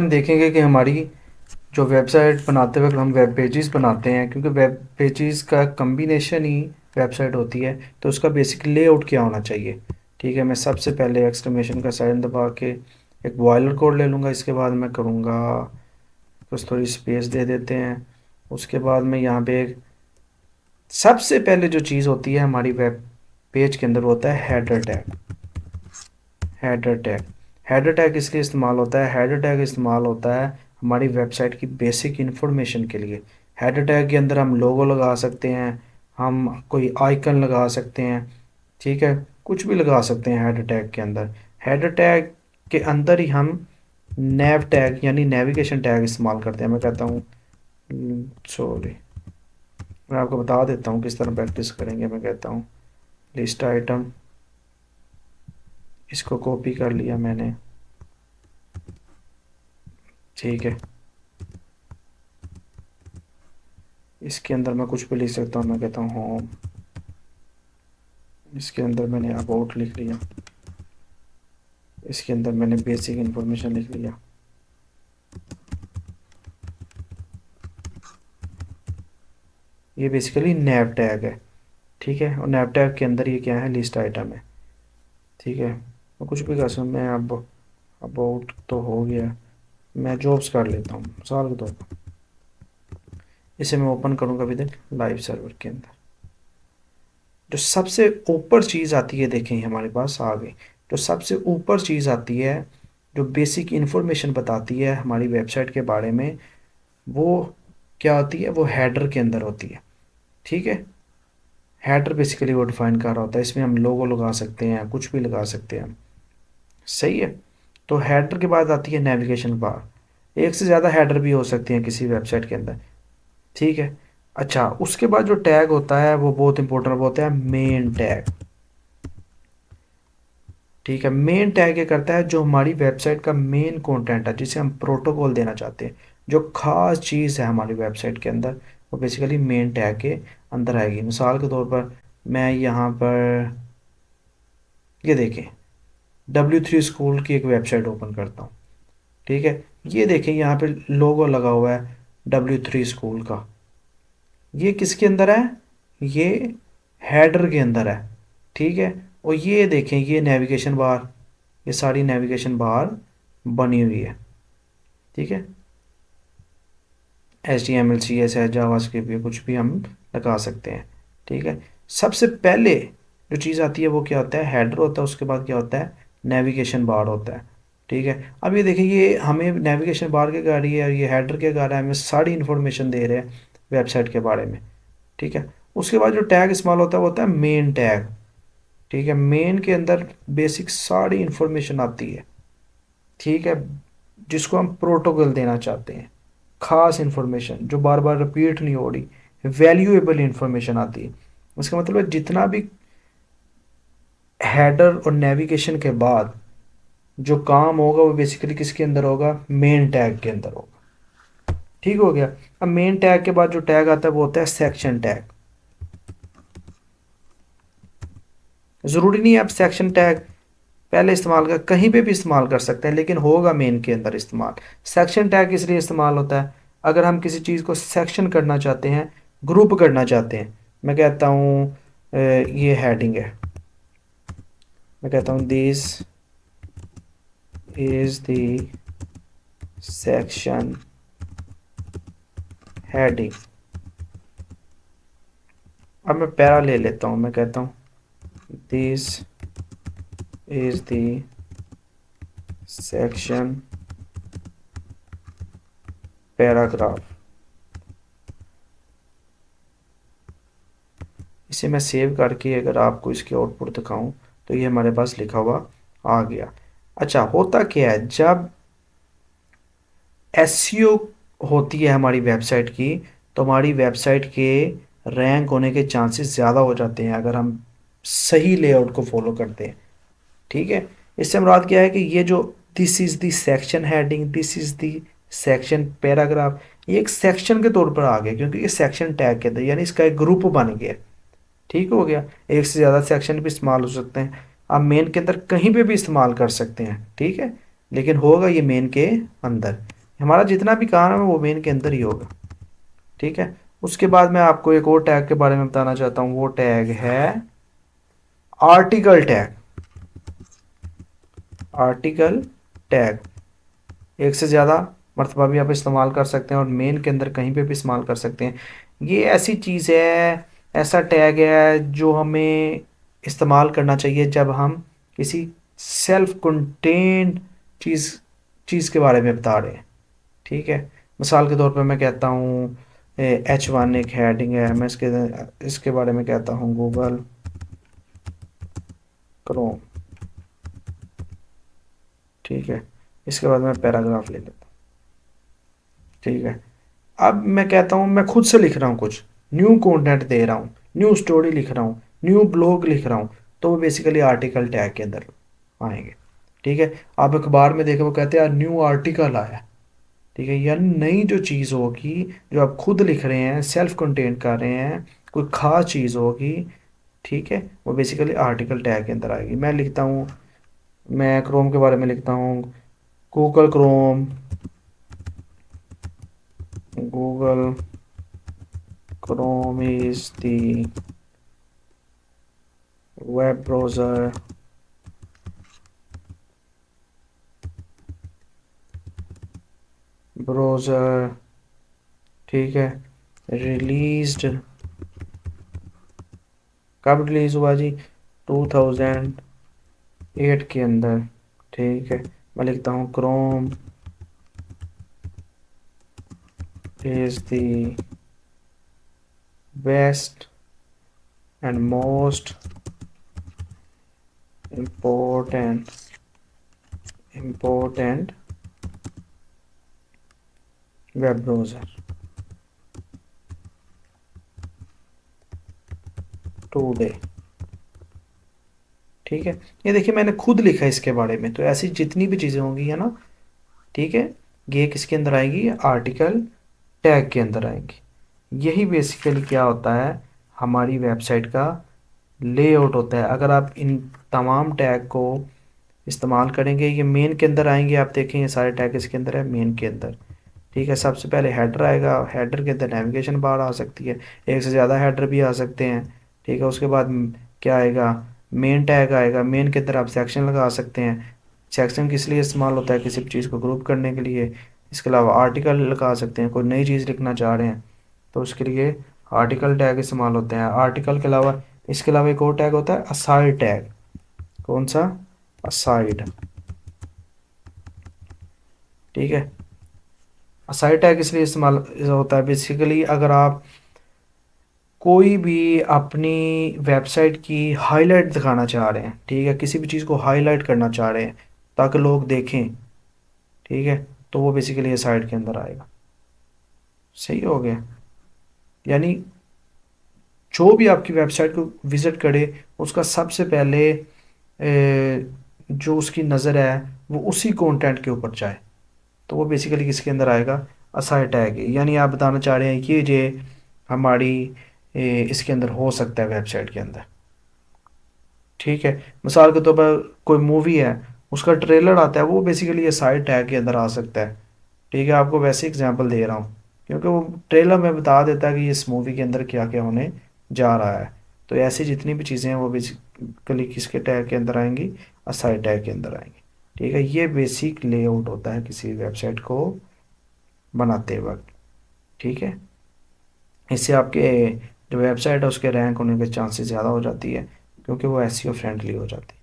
हम देखेंगे कि हमारी जो वेबसाइट बनाते वक्त हम वेब पेजेस बनाते हैं, क्योंकि वेब पेजेस का कम्बिनेशन ही वेबसाइट होती है, तो उसका बेसिक लेआउट क्या होना चाहिए। ठीक है, मैं सबसे पहले एक्सक्लेमेशन का साइन दबा के एक बॉयलर कोड ले लूँगा। इसके बाद मैं करूँगा, कुछ थोड़ी स्पेस दे देते हैं। उसके बाद मैं यहाँ पे सबसे पहले जो चीज़ होती है हमारी वेब पेज के अंदर होता है header tag. Header tag header tag इसलिए इस्तेमाल होता है, हेडर टैग इस्तेमाल होता है हमारी वेबसाइट की बेसिक इन्फॉर्मेशन के लिए। हेडर टैग के अंदर हम लोगो लगा सकते हैं, हम कोई आइकन लगा सकते हैं, ठीक है, कुछ भी लगा सकते हैं हेडर टैग के अंदर। हेडर टैग के अंदर ही हम नेव टैग यानी नेविगेशन टैग इस्तेमाल करते हैं। मैं कहता हूँ, सॉरी, मैं आपको बता देता हूँ किस तरह प्रैक्टिस करेंगे। मैं कहता हूँ लिस्ट आइटम, इसको कॉपी कर लिया मैंने, ठीक है। इसके अंदर मैं कुछ भी लिख सकता हूँ। मैं कहता हूँ होम, इसके अंदर मैंने अबाउट लिख लिया, इसके अंदर मैंने बेसिक इन्फॉर्मेशन लिख लिया। ये बेसिकली नैव टैग है, ठीक है। और नैव टैग के अंदर ये क्या है, लिस्ट आइटम है, ठीक है। मैं कुछ भी कर सकता हूँ। मैं अब अबाउट तो हो गया, मैं जॉब्स कर लेता हूँ मिसाल के तौर पर। इसे मैं ओपन करूँगा अभी तक लाइव सर्वर के अंदर। जो सबसे ऊपर चीज़ आती है, देखें हमारे पास आ गई। जो सबसे ऊपर चीज़ आती है, जो बेसिक इन्फॉर्मेशन बताती है हमारी वेबसाइट के बारे में, वो क्या होती है, वो हेडर के अंदर होती है, ठीक है। हेडर बेसिकली वो डिफाइन कर रहा होता है, इसमें हम लोगो लगा सकते हैं, कुछ भी लगा सकते हैं, सही है। तो हेडर के बाद आती है नेविगेशन बार। एक से ज़्यादा हेडर भी हो सकती हैं किसी वेबसाइट के अंदर, ठीक है। अच्छा, उसके बाद जो टैग होता है वो बहुत इंपॉर्टेंट होता है, मेन टैग, ठीक है। मेन टैग ये करता है जो हमारी वेबसाइट का मेन कंटेंट है, जिसे हम प्रोटोकॉल देना चाहते हैं, जो खास चीज़ है हमारी वेबसाइट के अंदर, वो बेसिकली मेन टैग के अंदर आएगी। मिसाल के तौर पर मैं यहाँ पर ये देखें W3 स्कूल की एक वेबसाइट ओपन करता हूँ, ठीक है। ये देखें यहाँ पे लोगो लगा हुआ है W3 स्कूल का। ये किसके अंदर है, ये हेडर के अंदर है, ठीक है। और ये देखें, ये नेविगेशन बार, ये सारी नेविगेशन बार बनी हुई है, ठीक है। HTML CSS जावास्क्रिप्ट ये कुछ भी हम लगा सकते हैं, ठीक है। सबसे पहले जो चीज़ आती है वो क्या होता है, हेडर होता है। उसके बाद क्या होता है, नेविगेशन बार होता है, ठीक है। अब ये देखिए, ये हमें नेविगेशन बार के गा रही है और ये हेडर के गा रहा है, हमें सारी इन्फॉर्मेशन दे रहे हैं वेबसाइट के बारे में, ठीक है। उसके बाद जो टैग इस्तेमाल होता है वो होता है मेन टैग, ठीक है। मेन के अंदर बेसिक सारी इन्फॉर्मेशन आती है, ठीक है, जिसको हम प्रोटोकॉल देना चाहते हैं, खास इन्फॉर्मेशन जो बार बार रिपीट नहीं हो रही, वैल्यूएबल इन्फॉर्मेशन आती है। उसका मतलब है जितना भी हेडर और नेविगेशन के बाद जो काम होगा वो बेसिकली किसके अंदर होगा, मेन टैग के अंदर होगा, ठीक हो गया। अब मेन टैग के बाद जो टैग आता है वो होता है सेक्शन टैग। ज़रूरी नहीं है आप सेक्शन टैग पहले इस्तेमाल कर, कहीं पे भी इस्तेमाल कर सकते हैं, लेकिन होगा मेन के अंदर इस्तेमाल। सेक्शन टैग इसलिए इस्तेमाल होता है अगर हम किसी चीज़ को सेक्शन करना चाहते हैं, ग्रुप करना चाहते हैं। मैं कहता हूँ ये हेडिंग है, मैं कहता हूँ this is the section heading. अब मैं पैरा ले लेता हूँ, मैं कहता हूँ this is the section paragraph. इसे मैं सेव करके अगर आपको इसके आउटपुट दिखाऊं तो ये हमारे पास लिखा हुआ आ गया। अच्छा, होता क्या है जब एसईओ होती है हमारी वेबसाइट की, तो हमारी वेबसाइट के रैंक होने के चांसेस ज़्यादा हो जाते हैं अगर हम सही लेआउट को फॉलो करते हैं, ठीक है। इससे मुराद क्या है कि ये जो this is the section heading, this is the section paragraph, ये एक सेक्शन के तौर पर आ गया क्योंकि ये सेक्शन टैग के अंदर, यानी इसका एक ग्रुप बन गया, ठीक हो गया। एक से ज़्यादा सेक्शन भी इस्तेमाल हो सकते हैं, आप मेन के अंदर कहीं पे भी इस्तेमाल कर सकते हैं, ठीक है, लेकिन होगा ये मेन के अंदर। हमारा जितना भी काम है वो मेन के अंदर ही होगा। ठीक है, उसके बाद मैं आपको एक और टैग के बारे में बताना चाहता हूँ, वो टैग है आर्टिकल टैग। आर्टिकल टैग एक से ज़्यादा मरतबा भी आप इस्तेमाल कर सकते हैं और मेन के अंदर कहीं पे भी इस्तेमाल कर सकते हैं। ये ऐसी चीज़ है, ऐसा टैग है जो हमें इस्तेमाल करना चाहिए जब हम किसी सेल्फ कंटेन्ड चीज़ चीज़ के बारे में बता रहे हैं। ठीक है, मिसाल के तौर पे मैं कहता हूँ H1 एक हेडिंग है, मैं इसके बारे में कहता हूँ गूगल क्रोम। ठीक है, इसके बाद मैं पैराग्राफ ले लेता हूँ। ठीक है, अब मैं कहता हूँ मैं खुद से लिख रहा हूँ, कुछ न्यू कंटेंट दे रहा हूँ, न्यू स्टोरी लिख रहा हूँ, न्यू ब्लॉग लिख रहा हूँ, तो वो बेसिकली आर्टिकल टैग के अंदर आएंगे। ठीक है, आप अखबार में देखें वो कहते हैं न्यू आर्टिकल आया। ठीक है, यानी नई जो चीज़ होगी जो आप खुद लिख रहे हैं, सेल्फ कंटेंट कर रहे हैं, कोई खास चीज़ होगी, ठीक है, वो बेसिकली आर्टिकल टैग के अंदर आएगी। मैं लिखता हूँ, मैं क्रोम के बारे में लिखता हूँ, Google Chrome, Google Chrome is the web browser browser ठीक है, रिलीज्ड, कब रिलीज़ हुआ जी, 2008 के अंदर। ठीक है, मैं लिखता हूँ Chrome is the best and most important web browser today. ठीक है, ये देखिए मैंने खुद लिखा है इसके बारे में, तो ऐसी जितनी भी चीज़ें होंगी है ना, ठीक है, ये किसके अंदर आएगी, आर्टिकल टैग के अंदर आएंगी। यही बेसिकली क्या होता है, हमारी वेबसाइट का लेआउट होता है। अगर आप इन तमाम टैग को इस्तेमाल करेंगे, ये मेन के अंदर आएंगे, आप देखें ये सारे टैग इसके अंदर है मेन के अंदर। ठीक है, सबसे पहले हेडर आएगा, हेडर के अंदर नेविगेशन बार आ सकती है, एक से ज़्यादा हेडर भी आ सकते हैं। ठीक है, उसके बाद क्या आएगा, मेन टैग आएगा, मेन के अंदर आप सेक्शन लगा सकते हैं। सेक्शन किस लिए इस्तेमाल होता है, किसी भी चीज़ को ग्रुप करने के लिए। इसके अलावा आर्टिकल लगा सकते हैं, कोई नई चीज़ लिखना चाह रहे हैं तो उसके लिए आर्टिकल टैग इस्तेमाल होते हैं। आर्टिकल के अलावा इसके अलावा एक और टैग होता है असाइड टैग। कौन सा, असाइड। ठीक है, असाइड टैग इसलिए इस्तेमाल होता है बेसिकली अगर आप कोई भी अपनी वेबसाइट की हाईलाइट दिखाना चाह रहे हैं, ठीक है, किसी भी चीज़ को हाईलाइट करना चाह रहे हैं ताकि लोग देखें, ठीक है, तो वो बेसिकली असाइड के अंदर आएगा। सही हो गया, यानी जो भी आपकी वेबसाइट को विज़िट करे उसका सबसे पहले जो उसकी नज़र है वो उसी कंटेंट के ऊपर जाए, तो वो बेसिकली किसके अंदर आएगा, असाइड टैग है। यानी आप बताना चाह रहे हैं कि ये हमारी इसके अंदर हो सकता है वेबसाइट के अंदर। ठीक है, मिसाल के तौर पर कोई मूवी है, उसका ट्रेलर आता है, वो बेसिकली ये साइड टैग के अंदर आ सकता है। ठीक है, आपको वैसे एग्जांपल दे रहा हूँ क्योंकि वो ट्रेलर में बता देता है कि इस मूवी के अंदर क्या क्या होने जा रहा है। तो ऐसी जितनी भी चीज़ें हैं वो बेसिकली किसके टैग के अंदर आएंगी, असाइड टैग के अंदर आएंगी। ठीक है, ये बेसिक लेआउट होता है किसी वेबसाइट को बनाते वक्त। ठीक है, इससे आपके जो वेबसाइट है उसके रैंक होने के चांसेस ज़्यादा हो जाती है क्योंकि वो एसईओ फ्रेंडली हो जाती है।